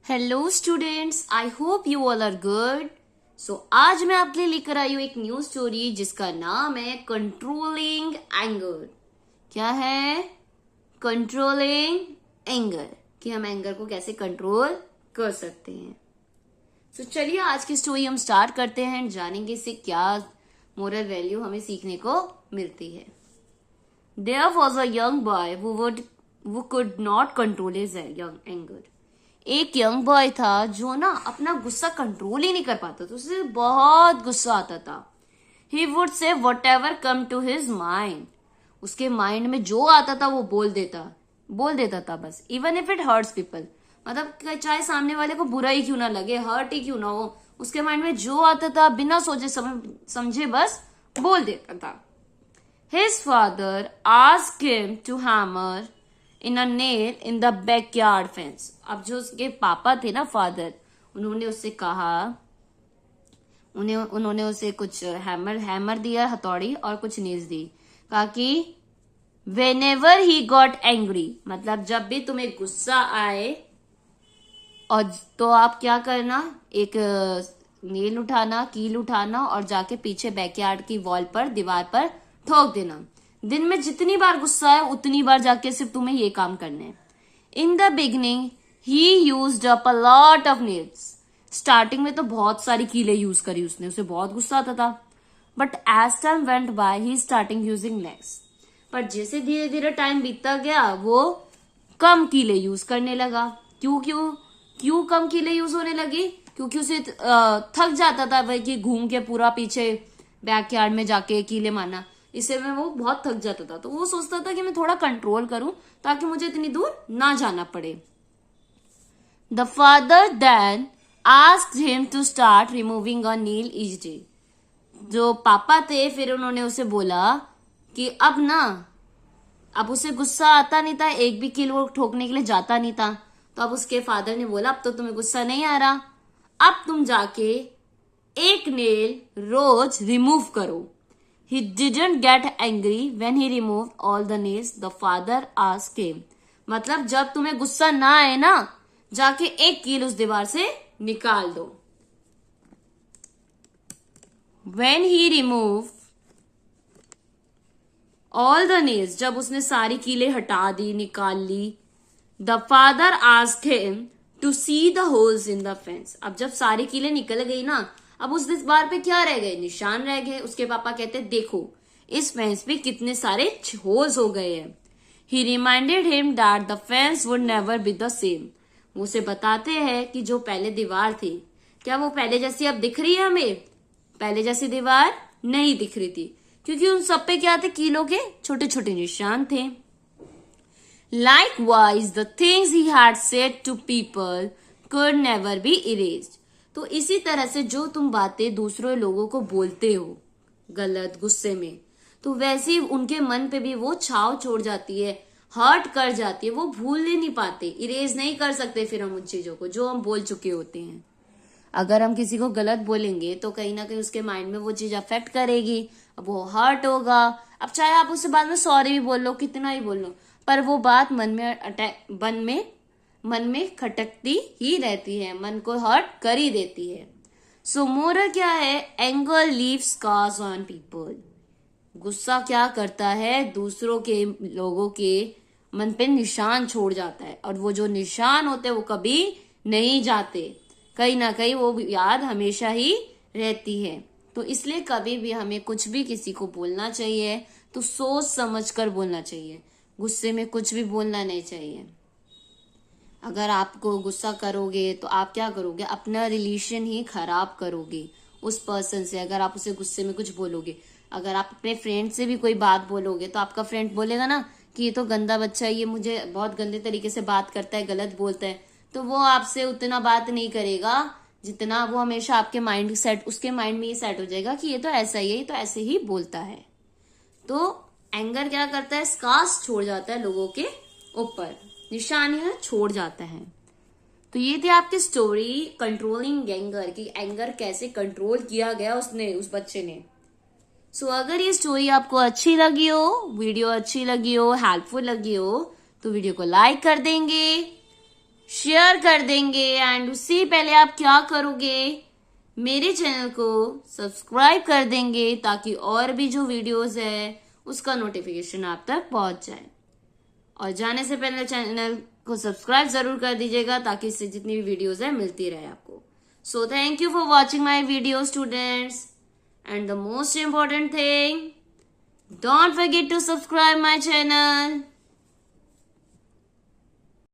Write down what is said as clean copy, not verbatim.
Hello students, I hope you all are good. आज मैं आपके लिए लेकर आई हूँ एक न्यू स्टोरी जिसका नाम है कंट्रोलिंग एंगर। क्या है? कंट्रोलिंग एंगर, कि हम एंगर को कैसे कंट्रोल कर सकते हैं। चलिए आज की स्टोरी हम स्टार्ट करते हैं, जानेंगे इससे क्या मोरल वैल्यू हमें सीखने को मिलती है। There was a young boy who could not control his young anger. एक यंग बॉय था जो ना अपना गुस्सा कंट्रोल ही नहीं कर पाता था, उसे बहुत गुस्सा आता था। He would say whatever come to his mind. उसके माइंड में जो आता था वो बोल देता था बस। Even if it hurts people. मतलब चाहे सामने वाले को बुरा ही क्यों ना लगे, हर्ट ही क्यों ना हो, उसके माइंड में जो आता था बिना सोचे समझे बस बोल देता था। His father asked him to hammer in a nail in the backyard fence. अब जो उसके पापा थे ना, फादर, उन्होंने उससे कहा, उन्होंने उसे कुछ हैमर दिया, हथौड़ी, और कुछ नेल्स दी। कहा कि whenever he got angry, मतलब जब भी तुम्हें गुस्सा आए और तो आप क्या करना, एक नेल उठाना, कील उठाना और जाके पीछे बैकयार्ड की वॉल पर, दीवार पर ठोक देना। दिन में जितनी बार गुस्सा है उतनी बार जाके सिर्फ तुम्हें ये काम करने हैं। In the beginning he used up a lot of nails. Starting में तो बहुत सारी कीलें यूज करी उसने, उसे बहुत गुस्सा आता था। But as time went by he starting using less. पर जैसे धीरे धीरे टाइम बीतता गया वो कम कीलें यूज करने लगा। क्यों कम कीलें यूज होने लगी? क्योंकि उसे थक जाता था वह कि घूम के पूरा पीछे बैकयार्ड में जाके कीले मारना, इससे में वो बहुत थक जाता था। तो वो सोचता था कि मैं थोड़ा कंट्रोल करूं ताकि मुझे इतनी दूर ना जाना पड़े। The father then asked him to start removing a nail each day. जो पापा थे फिर उन्होंने उसे बोला कि अब उसे गुस्सा आता नहीं था, एक भी कील वो ठोकने के लिए जाता नहीं था। तो अब उसके फादर ने बोला अब तो तुम्हें गुस्सा नहीं आ रहा, अब तुम जाके एक नेल रोज रिमूव करो। He didn't get angry when he removed all the nails. The father asked him. मतलब जब तुम्हें गुस्सा ना आए ना, जाके एक कील उस दीवार से निकाल दो। When he removed all the nails, जब उसने सारी कीलें हटा दी, निकाल ली, the father asked him to see the holes in the fence. अब जब सारी कीलें निकल गई ना, अब उस दीवार पे क्या रह गए? निशान रह गए। उसके पापा कहते देखो इस फेंस पे कितने सारे होल्स हो गए हैं। He reminded him that the fence would never be the same. वो उसे बताते हैं कि जो पहले दीवार थी, क्या वो पहले जैसी अब दिख रही है हमें? पहले जैसी दीवार नहीं दिख रही थी, क्योंकि उन सब पे क्या थे? कीलों के छोटे छोटे निशान थे। Likewise, the things he had said to people could never be erased. तो इसी तरह से जो तुम बातें दूसरे लोगों को बोलते हो गलत, गुस्से में, तो वैसे ही उनके मन पे भी वो छाव छोड़ जाती है, हर्ट कर जाती है। वो भूल ही नहीं पाते, इरेज नहीं कर सकते फिर हम उन चीजों को जो हम बोल चुके होते हैं। अगर हम किसी को गलत बोलेंगे तो कहीं ना कहीं उसके माइंड में वो चीज अफेक्ट करेगी, अब वो हर्ट होगा। अब चाहे आप उससे बाद में सॉरी भी बोल लो, कितना ही बोल लो, पर वो बात मन में खटकती ही रहती है, मन को हर्ट कर ही देती है। सो मोरल क्या है? Anger leaves scars on people. गुस्सा क्या करता है? दूसरों के, लोगों के मन पे निशान छोड़ जाता है, और वो जो निशान होते हैं वो कभी नहीं जाते, कहीं ना कहीं वो याद हमेशा ही रहती है। तो इसलिए कभी भी हमें कुछ भी किसी को बोलना चाहिए तो सोच समझ कर बोलना चाहिए, गुस्से में कुछ भी बोलना नहीं चाहिए। अगर आपको गुस्सा करोगे तो आप क्या करोगे? अपना रिलेशन ही खराब करोगे उस पर्सन से, अगर आप उसे गुस्से में कुछ बोलोगे। अगर आप अपने फ्रेंड से भी कोई बात बोलोगे तो आपका फ्रेंड बोलेगा ना कि ये तो गंदा बच्चा है, ये मुझे बहुत गंदे तरीके से बात करता है, गलत बोलता है, तो वो आपसे उतना बात नहीं करेगा जितना वो हमेशा आपके उसके माइंड में ये सेट हो जाएगा कि ये तो ऐसा ही है, ये तो ऐसे ही बोलता है। तो एंगर क्या करता है? स्कार्स छोड़ जाता है लोगों के ऊपर, निशानियां छोड़ जाता है। तो ये थी आपकी स्टोरी कंट्रोलिंग एंगर, कि एंगर कैसे कंट्रोल किया गया उस बच्चे ने। अगर ये स्टोरी आपको अच्छी लगी हो, वीडियो अच्छी लगी हो, हेल्पफुल लगी हो, तो वीडियो को लाइक कर देंगे, शेयर कर देंगे। एंड उससे पहले आप क्या करोगे, मेरे चैनल को सब्सक्राइब कर देंगे ताकि और भी जो वीडियोस है उसका नोटिफिकेशन आप तक पहुंच जाए। और जाने से पहले चैनल को सब्सक्राइब जरूर कर दीजिएगा ताकि इससे जितनी भी वीडियोस है मिलती रहे आपको। So thank you for watching my video students. And the most important thing, don't forget to subscribe my channel.